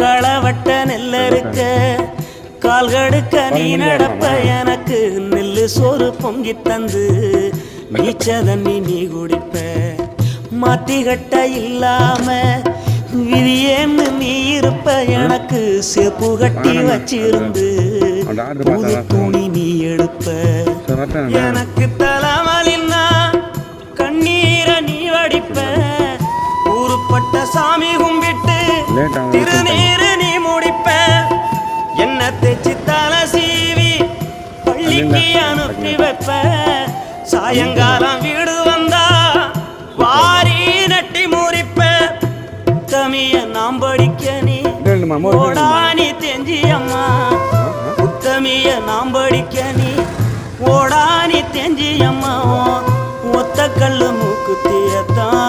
களவட்ட நெல்லறுக்க கால்கடுக்க நீ நடப்ப எனக்கு நெல்லு சோறு பொங்கி தந்து நீச்ச தண்ணி நீ குடிப்ப மாத்திகட்ட இல்லாம விதியேன்னு நீ இருப்ப எனக்கு சேப்பு கட்டி வச்சிருந்து புது துணி நீ எடுப்ப எனக்கு தலைவலின்னா கண்ணீரை நீ வடிப்ப ஊருப்பட்ட சாமி கும்பிட்டு திருநீரு நீ முடிப்ப என்ன தேச்சு தலை சீவி பள்ளிக்கு அனுப்பி வைப்ப சாயங்காலம் வீடு வந்தா வாரி நட்டி முறிப்ப உத்தமிய நாம் படிக்க நீ ஓடானி தெஞ்சி அம்மா உத்தமிய நாம் படிக்க நீ ஓடானி தெஞ்சி அம்மா ஒத்த கல்லு மூக்குத்தியத்தான்